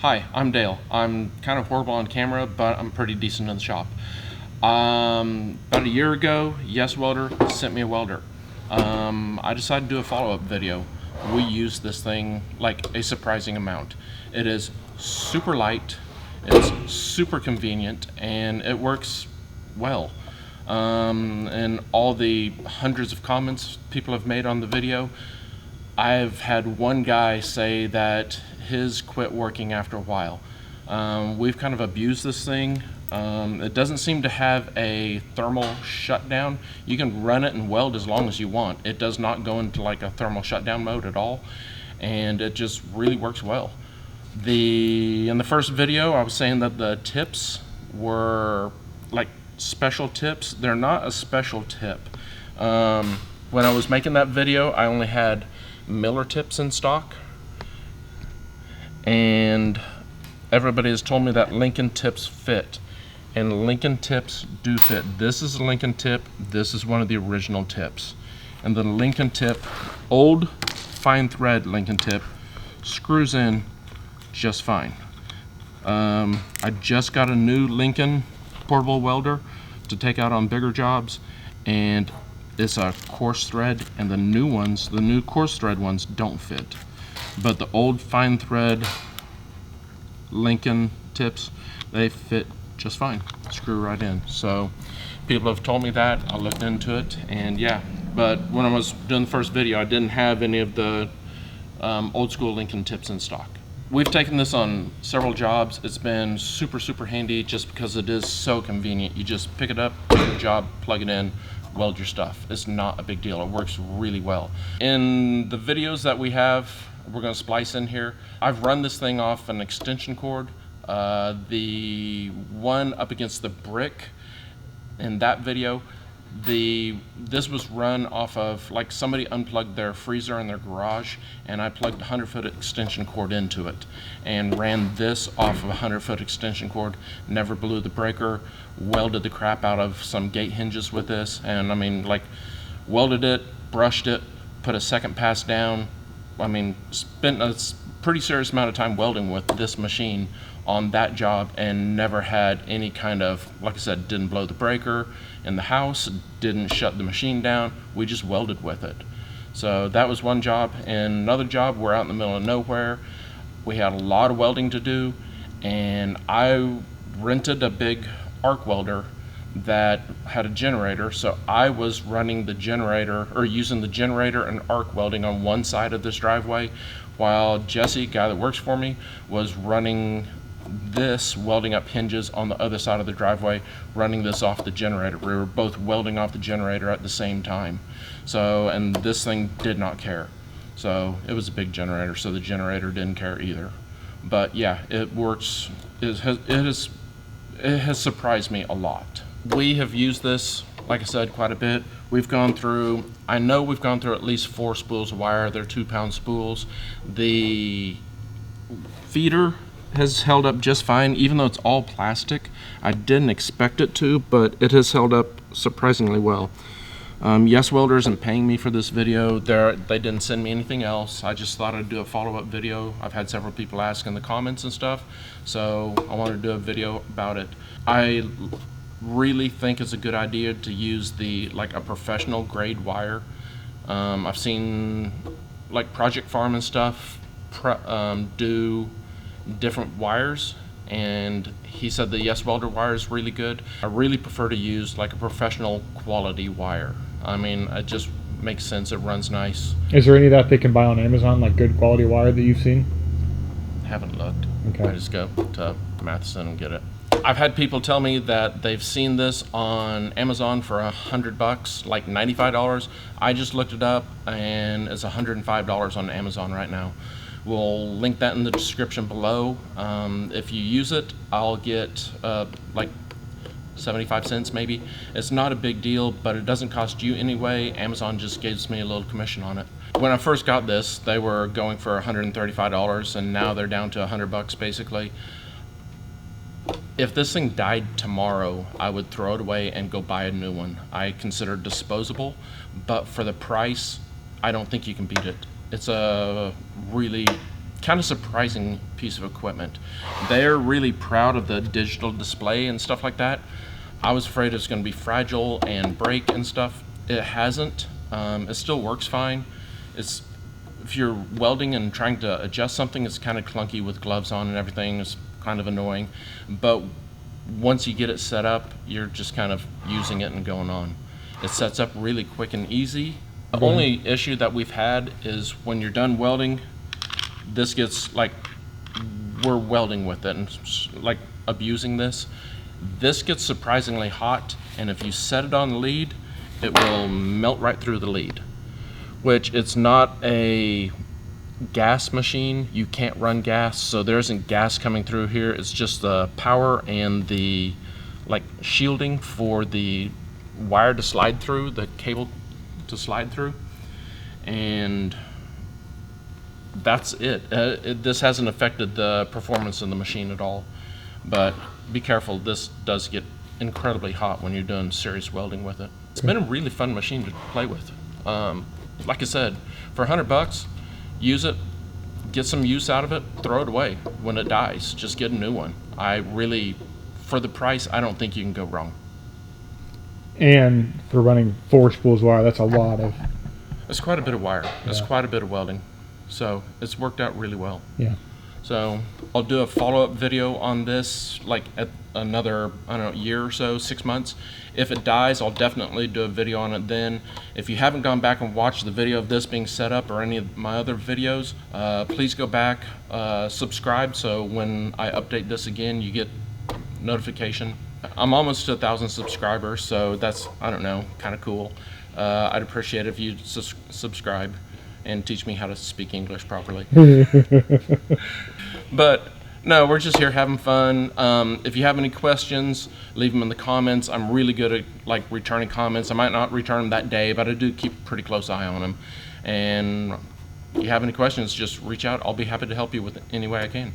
Hi, I'm Dale. I'm kind of horrible on camera, but I'm pretty decent in the shop. About a year ago, Yeswelder sent me a welder. I decided to do a follow-up video. We use this thing like a surprising amount. It is super light, it's super convenient, and it works well. And all the hundreds of comments people have made on the video, I've had one guy say that his quit working after a while. We've kind of abused this thing. It doesn't seem to have a thermal shutdown. You can run it and weld as long as you want. It does not go into like a thermal shutdown mode at all, and it just really works well. In the first video, I was saying that the tips were like special tips. They're not a special tip. When I was making that video, I only had Miller tips in stock, and everybody has told me that Lincoln tips fit, and Lincoln tips do fit. This is a Lincoln tip. This is one of the original tips, and the Lincoln tip, old fine thread Lincoln tip, screws in just fine. I just got a new Lincoln portable welder to take out on bigger jobs, and it's a coarse thread, and the new coarse thread ones don't fit. But the old fine thread Lincoln tips, they fit just fine. Screw right in. So people have told me that. I looked into it, and yeah. But when I was doing the first video, I didn't have any of the old school Lincoln tips in stock. We've taken this on several jobs. It's been super handy just because it is so convenient. You just pick it up, do the job, plug it in, weld your stuff. It's not a big deal. It works really well. In the videos that we have, we're going to splice in here. I've run this thing off an extension cord. The one up against the brick in that video, this was run off of, like, somebody unplugged their freezer in their garage, and I plugged a 100-foot extension cord into it and ran this off of a 100-foot extension cord. Never blew the breaker. Welded the crap out of some gate hinges with this, and I mean, like, welded it, brushed it, put a second pass down. I mean, spent a pretty serious amount of time welding with this machine on that job, and never had any kind of, like I said, didn't blow the breaker in the house, didn't shut the machine down. We just welded with it. So that was one job. And another job, we're out in the middle of nowhere. We had a lot of welding to do, and I rented a big arc welder that had a generator, so I was running the generator, or using the generator and arc welding on one side of this driveway, while Jesse, guy that works for me, was running this, welding up hinges on the other side of the driveway, running this off the generator. We were both welding off the generator at the same time. So, and this thing did not care. So it was a big generator, so the generator didn't care either. But yeah, it works. It has surprised me a lot. We have used this, like I said, quite a bit. I know we've gone through at least 4 spools of wire. They're 2-pound spools. The feeder has held up just fine, even though it's all plastic. I didn't expect it to, but it has held up surprisingly well. Yeswelder isn't paying me for this video. They didn't send me anything else. I just thought I'd do a follow-up video. I've had several people ask in the comments and stuff, so I wanted to do a video about it. I really think it's a good idea to use a professional grade wire. I've seen like Project Farm and stuff do different wires, and he said the Yeswelder wire is really good. I really prefer to use like a professional quality wire. I mean, it just makes sense. It runs nice. Is there any that they can buy on Amazon, like good quality wire that you've seen? Haven't looked. Okay. I just go to Matheson and get it. I've had people tell me that they've seen this on Amazon for $100, like $95. I just looked it up, and it's $105 on Amazon right now. We'll link that in the description below. If you use it, I'll get like 75 cents maybe. It's not a big deal, but it doesn't cost you anyway. Amazon just gives me a little commission on it. When I first got this, they were going for $135, and now they're down to $100 basically. If this thing died tomorrow, I would throw it away and go buy a new one. I consider it disposable, but for the price, I don't think you can beat it. It's a really kind of surprising piece of equipment. They're really proud of the digital display and stuff like that. I was afraid it was going to be fragile and break and stuff. It hasn't. It still works fine. If you're welding and trying to adjust something, it's kind of clunky with gloves on and everything. It's kind of annoying. But once you get it set up, you're just kind of using it and going on. It sets up really quick and easy. The only issue that we've had is when you're done welding, this gets like, we're welding with it and like abusing this. This gets surprisingly hot, and if you set it on the lead, it will melt right through the lead, which it's not a gas machine. You can't run gas, so there isn't gas coming through here. It's just the power and the like shielding for the wire to slide through, the cable to slide through, and that's it. This hasn't affected the performance of the machine at all, but be careful, this does get incredibly hot when you're doing serious welding with it. It's been a really fun machine to play with. Like I said, for $100, use it, get some use out of it, throw it away. When it dies, just get a new one. For the price, I don't think you can go wrong. And for running 4 spools of wire, that's a lot of... It's quite a bit of wire. It's Yeah. quite a bit of welding. So it's worked out really well. Yeah. So I'll do a follow-up video on this, like at another, I don't know, year or so, 6 months. If it dies, I'll definitely do a video on it then. If you haven't gone back and watched the video of this being set up or any of my other videos, please go back, subscribe, so when I update this again, you get notification. I'm almost to 1,000 subscribers, so that's, I don't know, kind of cool. I'd appreciate it if you subscribe and teach me how to speak English properly. But no, we're just here having fun. If you have any questions, leave them in the comments. I'm really good at like returning comments. I might not return them that day, but I do keep a pretty close eye on them. And if you have any questions, just reach out. I'll be happy to help you with any way I can.